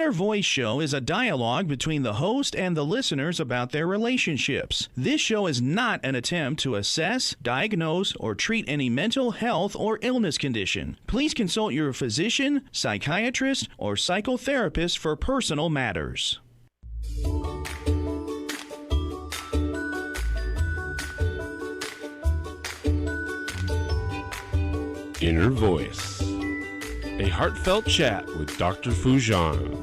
Inner Voice Show is a dialogue between the host and the listeners about their relationships. This show is not an attempt to assess, diagnose, or treat any mental health or illness condition. Please consult your physician, psychiatrist, or psychotherapist for personal matters. Inner Voice, a heartfelt chat with Dr. Foojan.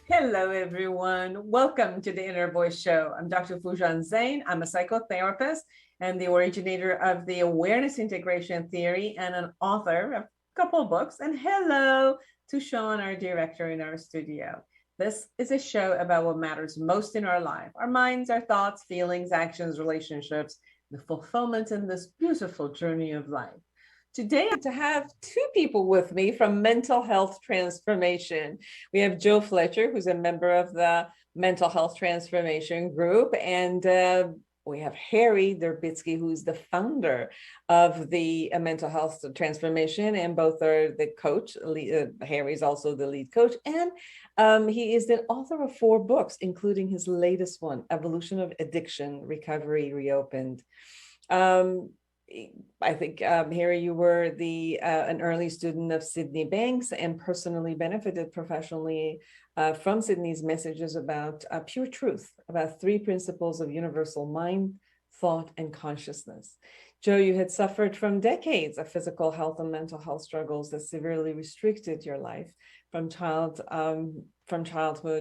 Hello, everyone. Welcome to the Inner Voice Show. I'm Dr. Foojan Zeine. I'm a psychotherapist and the originator of the awareness integration theory and an author of a couple of books. And hello to Sean, our director in our studio. This is a show about what matters most in our life, our minds, our thoughts, feelings, actions, relationships, the fulfillment in this beautiful journey of life. Today, to have two people with me from Mental Health Transformation. We have Joe Fletcher, who's a member of the Mental Health Transformation Group, and we have Harry Durbitsky, who's the founder of the Mental Health Transformation, and both are the coach. Harry's also the lead coach, and he is the author of 4 books, including his latest one, Evolution of Addiction, Recovery Reopened. I think, Harry, you were an early student of Sydney Banks and personally benefited professionally from Sydney's messages about pure truth, about 3 principles of universal mind, thought, and consciousness. Joe, you had suffered from decades of physical health and mental health struggles that severely restricted your life from childhood,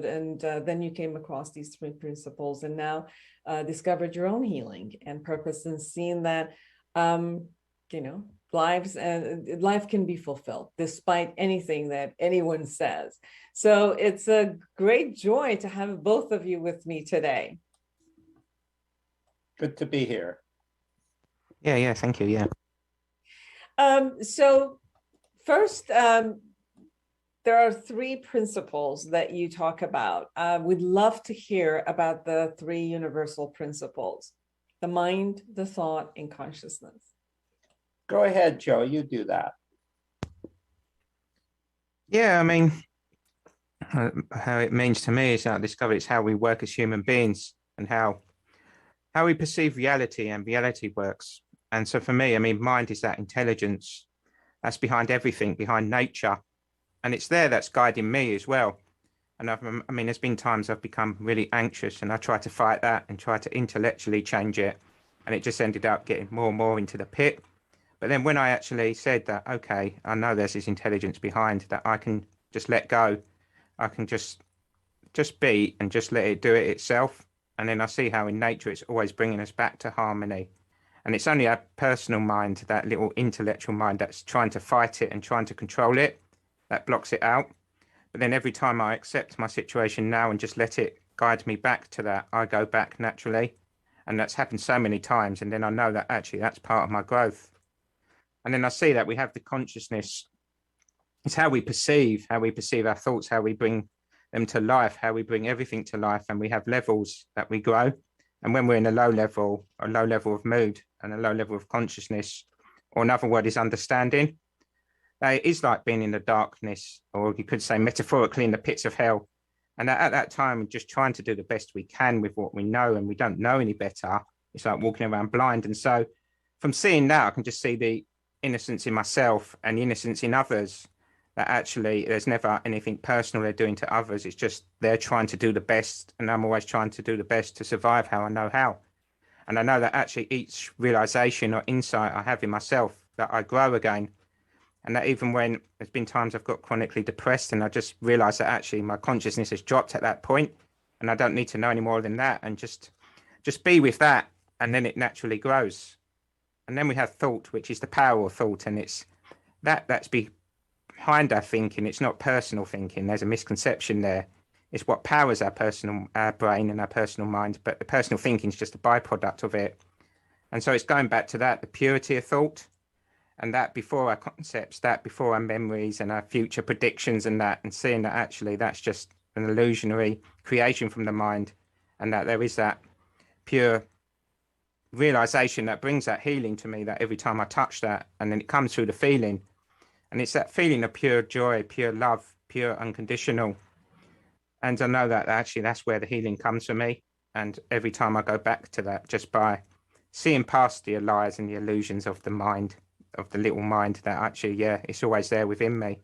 and then you came across these 3 principles and now discovered your own healing and purpose, and seeing that life can be fulfilled despite anything that anyone says. So it's a great joy to have both of you with me today. Good to be here. Yeah, thank you. Yeah. So first, there are 3 principles that you talk about. We'd love to hear about the 3 universal principles: the mind, the thought, and consciousness. Go ahead, Joe, you do that. Yeah, I mean, how it means to me is that I discovered it's how we work as human beings and how we perceive reality, and reality works. And so for me, I mean, mind is that intelligence that's behind everything, behind nature. And it's there that's guiding me as well. And there's been times I've become really anxious and I try to fight that and try to intellectually change it. And it just ended up getting more and more into the pit. But then when I actually said that, okay, I know there's this intelligence behind that, I can just let go. I can just be and just let it do it itself. And then I see how in nature it's always bringing us back to harmony. And it's only our personal mind, that little intellectual mind, that's trying to fight it and trying to control it, that blocks it out. But then every time I accept my situation now and just let it guide me back to that, I go back naturally. And that's happened so many times. And then I know that actually that's part of my growth. And then I see that we have the consciousness. It's how we perceive our thoughts, how we bring them to life, how we bring everything to life. And we have levels that we grow. And when we're in a low level of mood and a low level of consciousness, or another word is understanding, it is like being in the darkness, or you could say metaphorically in the pits of hell. And at that time, we're just trying to do the best we can with what we know, and we don't know any better. It's like walking around blind. And so from seeing that, I can just see the innocence in myself and the innocence in others, that actually there's never anything personal they're doing to others. It's just they're trying to do the best, and I'm always trying to do the best to survive how I know how. And I know that actually each realization or insight I have in myself, that I grow again. And that even when there's been times I've got chronically depressed and I just realize that actually my consciousness has dropped at that point and I don't need to know any more than that, and just be with that, and then it naturally grows. And then we have thought, which is the power of thought, and it's that's behind our thinking. It's not personal thinking. There's a misconception there. It's what powers our brain and our personal mind, but the personal thinking is just a byproduct of it. And so it's going back to that, the purity of thought. And that before our concepts, that before our memories and our future predictions and that, and seeing that actually that's just an illusionary creation from the mind, and that there is that pure realization that brings that healing to me, that every time I touch that, and then it comes through the feeling, and it's that feeling of pure joy, pure love, pure, unconditional. And I know that actually that's where the healing comes for me. And every time I go back to that, just by seeing past the lies and the illusions of the mind, of the little mind, that actually, yeah, it's always there within me.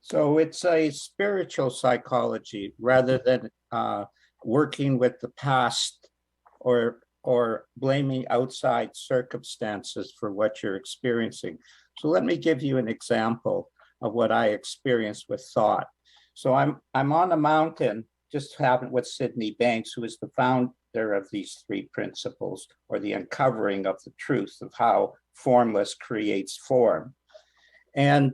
So it's a spiritual psychology rather than working with the past or blaming outside circumstances for what you're experiencing. So let me give you an example of what I experienced with thought. So I'm on a mountain, just happened with Sydney Banks, who is the founder of these three principles, or the uncovering of the truth of how formless creates form. And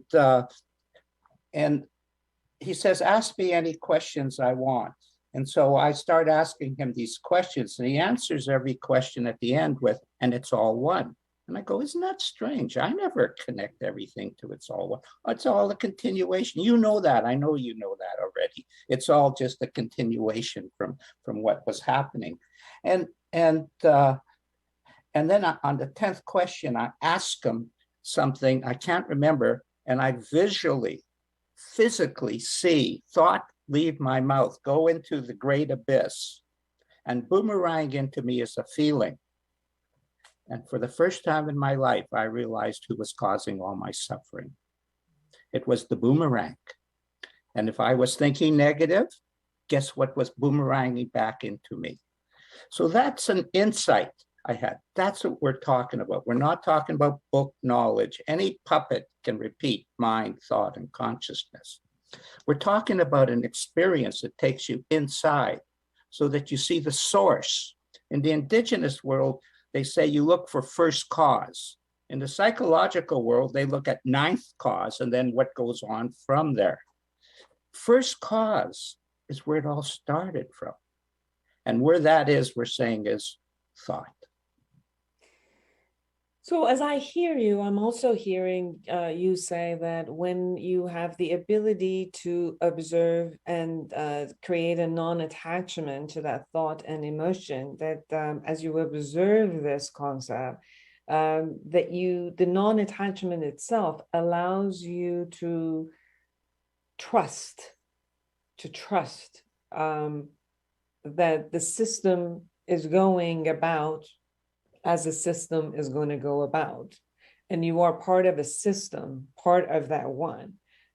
he says, ask me any questions I want. And so I start asking him these questions, and he answers every question at the end with, and it's all one. And I go, isn't that strange? I never connect everything to it's all one. It's all a continuation. You know that. I know you know that already. It's all just a continuation from what was happening. And then on the 10th question, I ask him something I can't remember, and I physically see thought leave my mouth, go into the great abyss, and boomerang into me as a feeling. And for the first time in my life, I realized who was causing all my suffering. It was the boomerang. And if I was thinking negative, guess what was boomeranging back into me? So that's an insight I had. That's what we're talking about. We're not talking about book knowledge. Any puppet can repeat mind, thought, and consciousness. We're talking about an experience that takes you inside so that you see the source. In the indigenous world, they say you look for first cause. In the psychological world, they look at ninth cause and then what goes on from there. First cause is where it all started from. And where that is, we're saying is thought. So as I hear you, I'm also hearing you say that when you have the ability to observe and create a non-attachment to that thought and emotion, that as you observe this concept, that the non-attachment itself allows you to trust that the system is going about as a system is going to go about. And you are part of a system, part of that one.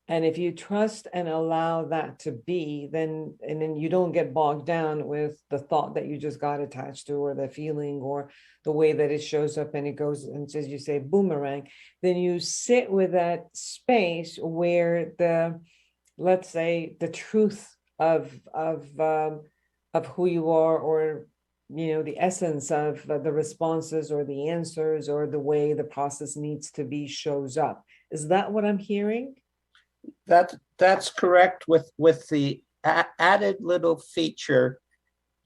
And if you trust and allow that to be, then you don't get bogged down with the thought that you just got attached to, or the feeling, or the way that it shows up and it goes, and as you say, boomerang, then you sit with that space where let's say the truth of who you are, or the essence of the responses or the answers or the way the process needs to be shows up. Is that what I'm hearing? That's correct, with the added little feature.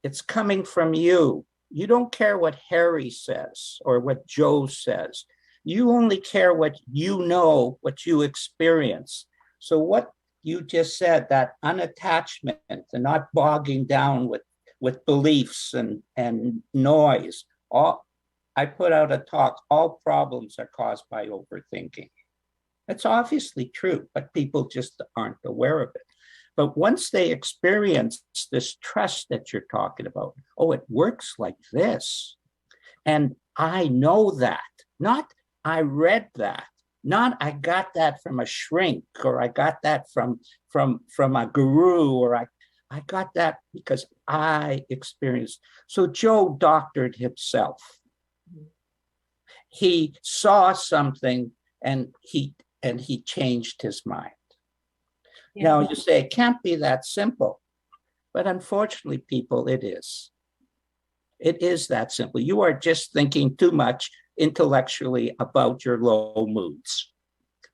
It's coming from you. You don't care what Harry says or what Joe says. You only care what you know, what you experience. So what you just said, that unattachment and not bogging down with beliefs and noise. I put out a talk, all problems are caused by overthinking. It's obviously true, but people just aren't aware of it. But once they experience this trust that you're talking about, oh, it works like this. And I know that, not I read that, not I got that from a shrink, or I got that from a guru, or I got that because I experienced. So Joe doctored himself. He saw something and he changed his mind. Yeah. Now you say it can't be that simple, but unfortunately, people, it is. It is that simple. You are just thinking too much intellectually about your low moods.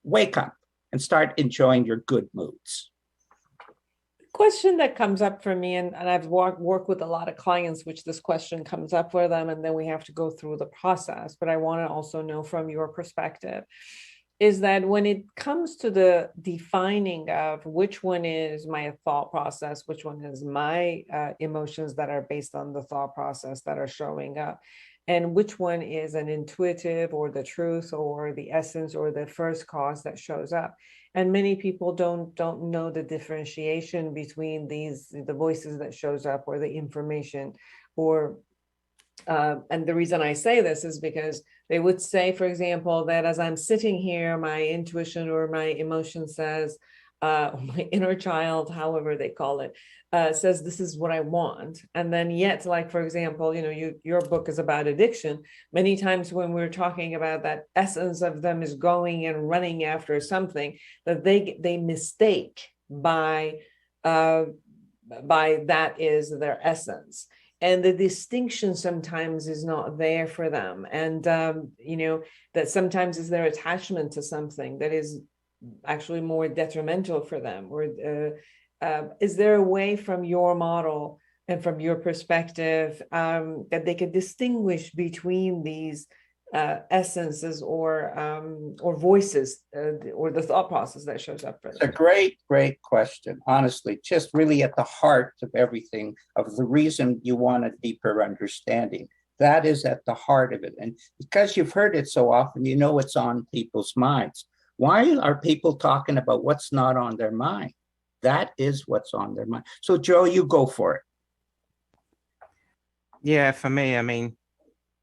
Wake up and start enjoying your good moods. Question that comes up for me, and I've worked with a lot of clients, which this question comes up for them, and then we have to go through the process. But I want to also know from your perspective is that when it comes to the defining of which one is my thought process, which one is my emotions that are based on the thought process that are showing up, and which one is an intuitive or the truth or the essence or the first cause that shows up. And many people don't know the differentiation between the voices that shows up or the information or and the reason I say this is because they would say, for example, that as I'm sitting here, my intuition or my emotion says, my inner child, however they call it, says this is what I want. And then yet, like, for example, your book is about addiction. Many times when we're talking about that essence of them is going and running after something that they mistake by that is their essence. And the distinction sometimes is not there for them. And, that sometimes is their attachment to something that is actually more detrimental for them. Or is there a way from your model and from your perspective that they could distinguish between these essences or voices or the thought process that shows up for them? It's a great, great question. Honestly, just really at the heart of everything, of the reason you want a deeper understanding. That is at the heart of it. And because you've heard it so often, it's on people's minds. Why are people talking about what's not on their mind? That is what's on their mind. So, Joe, you go for it. Yeah, for me, I mean,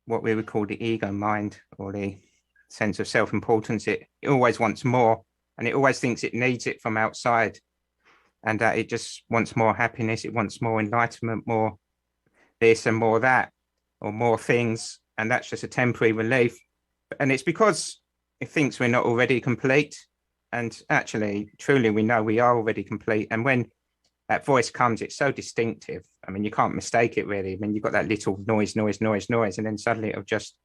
what we would call the ego mind or the sense of self-importance, it always wants more, and it always thinks it needs it from outside, and that it just wants more happiness, it wants more enlightenment, more this and more that, or more things, and that's just a temporary relief. And it's because it thinks we're not already complete, and actually, truly, we know we are already complete. And when that voice comes, it's so distinctive. I mean, you can't mistake it, really. I mean, you've got that little noise, and then suddenly it'll just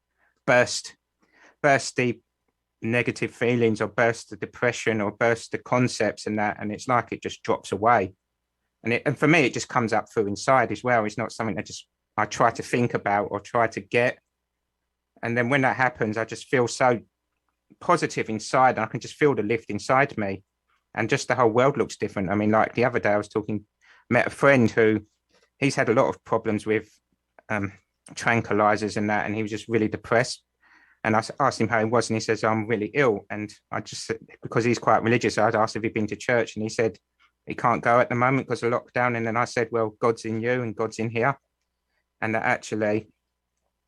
burst the negative feelings, or burst the depression, or burst the concepts and that, and it's like it just drops away. And for me, it just comes up through inside as well. It's not something that I try to think about or try to get. And then when that happens, I just feel so positive inside, and I can just feel the lift inside me. And just the whole world looks different. I mean, like the other day I was met a friend who he's had a lot of problems with tranquilizers and that, and he was just really depressed. And I asked him how he was, and he says, I'm really ill. And I just, because he's quite religious, I'd asked if he'd been to church, and he said he can't go at the moment because of lockdown. And then I said, well, God's in you and God's in here. And that actually,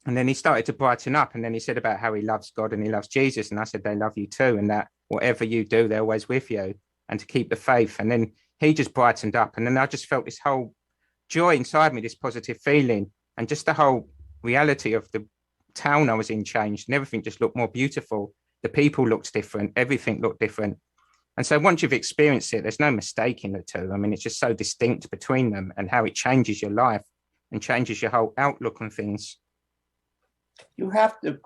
and then he started to brighten up. And then he said about how he loves God and he loves Jesus. And I said, they love you too. And that whatever you do, they're always with you. And to keep the faith. And then he just brightened up. And then I just felt this whole joy inside me, this positive feeling, and just the whole reality of the town I was in changed, and everything just looked more beautiful. The people looked different. Everything looked different. And so once you've experienced it, there's no mistaking the two. I mean, it's just so distinct between them, and how it changes your life and changes your whole outlook on things. You have to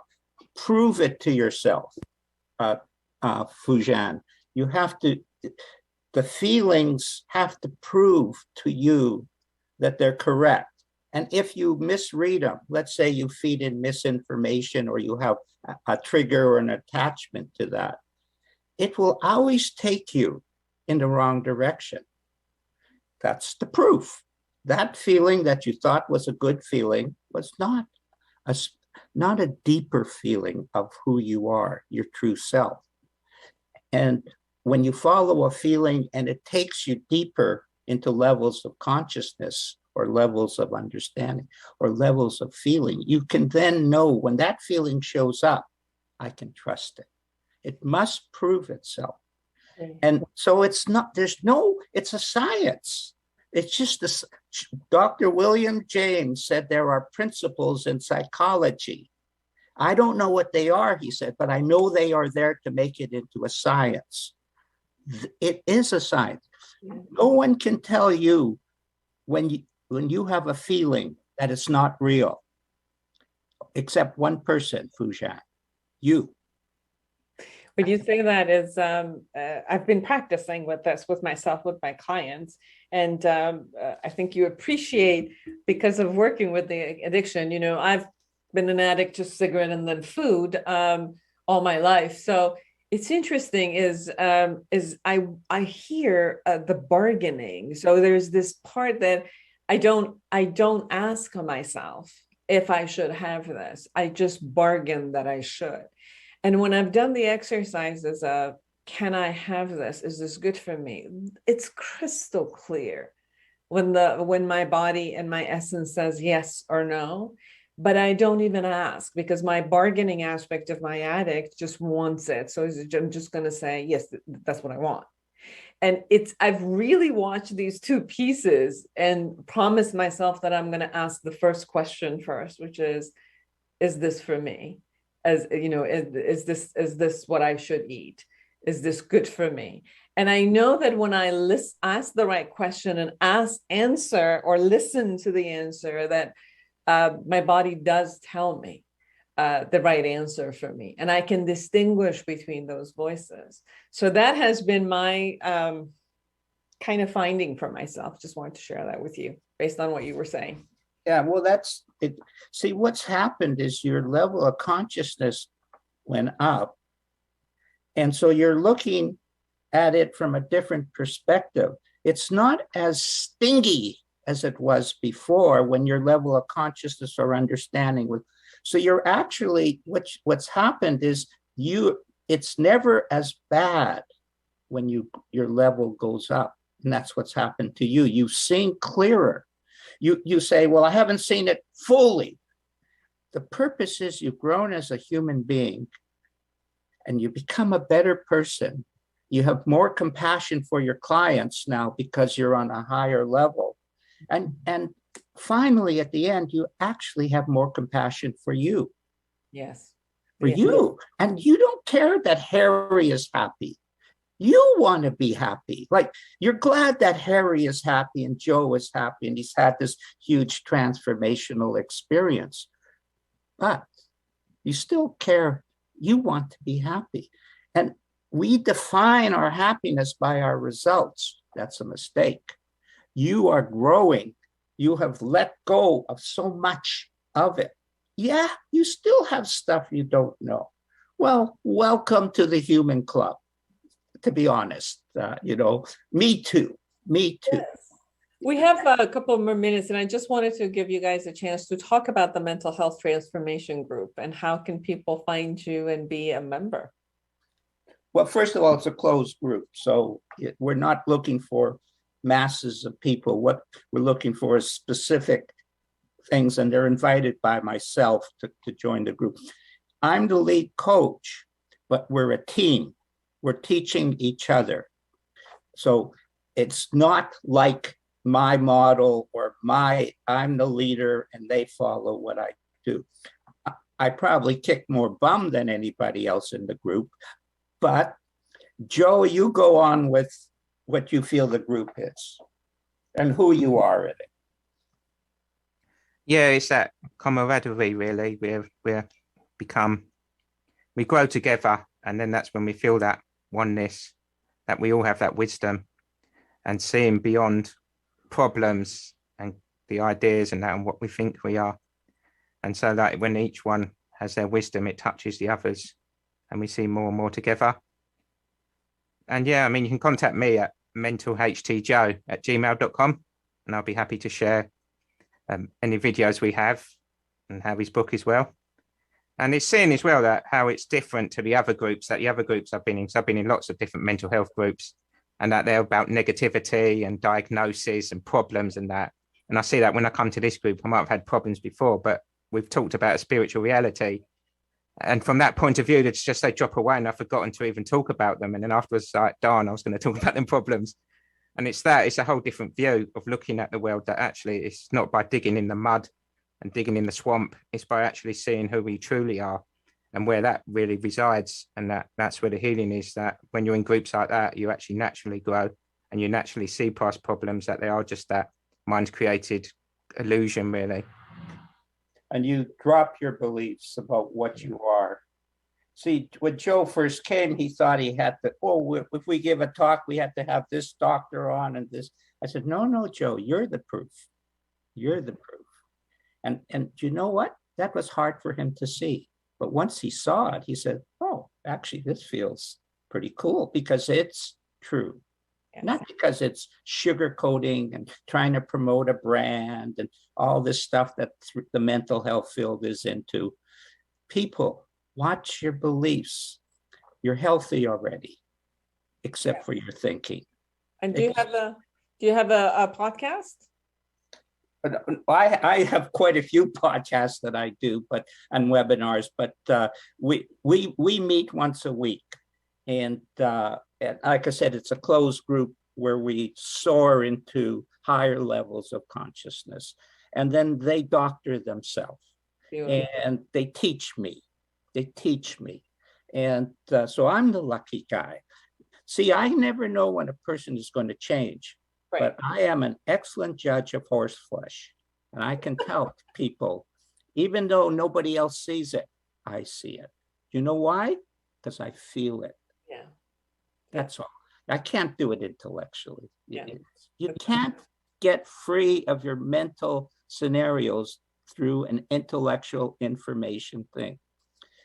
prove it to yourself, Foojan. You have to, the feelings have to prove to you that they're correct. And if you misread them, let's say you feed in misinformation, or you have a trigger or an attachment to that, it will always take you in the wrong direction. That's the proof. That feeling that you thought was a good feeling was not a deeper feeling of who you are, your true self. And when you follow a feeling and it takes you deeper into levels of consciousness, or levels of understanding, or levels of feeling, you can then know when that feeling shows up, I can trust it. It must prove itself. And so it's a science. It's just this. Dr. William James said there are principles in psychology. I don't know what they are, he said, but I know they are there to make it into a science. It is a science. No one can tell you when you have a feeling that it's not real, except one person, Foojan, you. When you say that is, I've been practicing with this with myself, with my clients. And I think you appreciate, because of working with the addiction, I've been an addict to cigarette and then food all my life. So It's interesting is I hear the bargaining. So there's this part that I don't ask myself if I should have this. I just bargain that I should. And when I've done the exercises of, can I have this? Is this good for me? It's crystal clear when my body and my essence says yes or no. But I don't even ask, because my bargaining aspect of my addict just wants it. So I'm just going to say, yes, that's what I want. And I've really watched these two pieces and promised myself that I'm going to ask the first question first, which is this for me? As you know, is this what I should eat? Is this good for me? And I know that when I ask the right question and answer or listen to the answer, that my body does tell me the right answer for me, and I can distinguish between those voices. So that has been my kind of finding for myself. Just wanted to share that with you based on what you were saying. Yeah, well, that's it. See, what's happened is your level of consciousness went up. And so you're looking at it from a different perspective. It's not as stingy as it was before when your level of consciousness or understanding was. So you're actually, what's happened is it's never as bad when your level goes up. And that's what's happened to you. You've seen clearer. You say, well, I haven't seen it fully. The purpose is you've grown as a human being and you become a better person. You have more compassion for your clients now because you're on a higher level. And finally, at the end, you actually have more compassion for you. Yes. For you. And you don't care that Harry is happy. You want to be happy. Like, you're glad that Harry is happy and Joe is happy and he's had this huge transformational experience. But you still care. You want to be happy. And we define our happiness by our results. That's a mistake. You are growing. You have let go of so much of it. Yeah, you still have stuff you don't know. Well, welcome to the human club. To be honest, me too. Yes. We have a couple more minutes, and I just wanted to give you guys a chance to talk about the Mental Health Transformation Group and how can people find you and be a member? Well, first of all, it's a closed group, so we're not looking for masses of people. What we're looking for is specific things, and they're invited by myself to join the group. I'm the lead coach, but we're a team. We're teaching each other. So it's not like my model or I'm the leader and they follow what I do. I probably kick more bum than anybody else in the group, but Joe, you go on with what you feel the group is and who you are in it. Yeah, it's that camaraderie, really. We grow together, and then that's when we feel that oneness, that we all have that wisdom and seeing beyond problems and the ideas and that and what we think we are. And so that when each one has their wisdom, it touches the others and we see more and more together. And yeah, I mean, you can contact me at mentalhtjoe@gmail.com and I'll be happy to share any videos we have and Harry's book as well. And it's seeing as well that how it's different to the other groups I've been in. So I've been in lots of different mental health groups, and that they're about negativity and diagnosis and problems and that. And I see that when I come to this group, I might have had problems before, but we've talked about a spiritual reality. And from that point of view, it's just they drop away and I've forgotten to even talk about them. And then afterwards, like, darn, I was going to talk about them problems. And it's a whole different view of looking at the world, that actually it's not by digging in the mud and digging in the swamp, it's by actually seeing who we truly are and where that really resides. And that's where the healing is, that when you're in groups like that, you actually naturally grow and you naturally see past problems, that they are just that mind created illusion, really. And you drop your beliefs about what you are. See, when Joe first came, he thought he had to, if we give a talk, we had to have this doctor on and this. I said, no, Joe, you're the proof. You're the proof. And you know what? That was hard for him to see. But once he saw it, he said, oh, actually, this feels pretty cool because it's true. Yes. Not because it's sugarcoating and trying to promote a brand and all this stuff that the mental health field is into. People, watch your beliefs. You're healthy already, except for your thinking. And do you have a podcast? I have quite a few podcasts that I do, but and webinars. But we meet once a week, and like I said, it's a closed group where we soar into higher levels of consciousness, and then they doctor themselves, and they teach me. And so I'm the lucky guy. See, I never know when a person is going to change, Right. but I am an excellent judge of horse flesh. And I can tell people, even though nobody else sees it, I see it. You know why? Because I feel it. Yeah. That's all. I can't do it intellectually. Yeah. You can't get free of your mental scenarios through an intellectual information thing.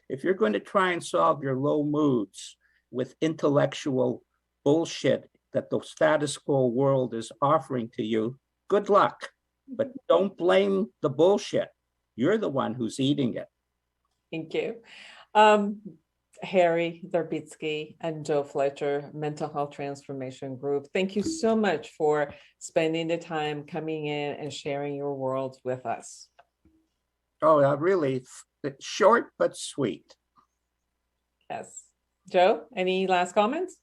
If you're going to try and solve your low moods with intellectual bullshit that the status quo world is offering to you, good luck. But don't blame the bullshit. You're the one who's eating it. Thank you. Harry Verbitsky and Joe Fletcher, Mental Health Transformation Group. Thank you so much for spending the time coming in and sharing your world with us. Oh, really short but sweet. Yes. Joe, any last comments?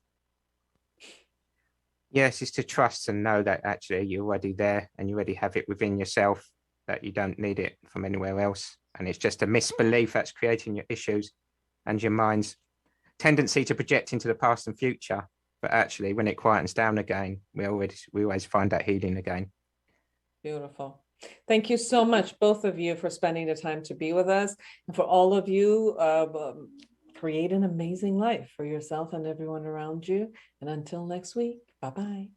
Yes, is to trust and know that actually you're already there and you already have it within yourself, that you don't need it from anywhere else. And it's just a misbelief that's creating your issues and your mind's tendency to project into the past and future. But actually, when it quietens down again, we always find that healing again. Beautiful. Thank you so much, both of you, for spending the time to be with us. And for all of you, create an amazing life for yourself and everyone around you. And until next week, bye-bye.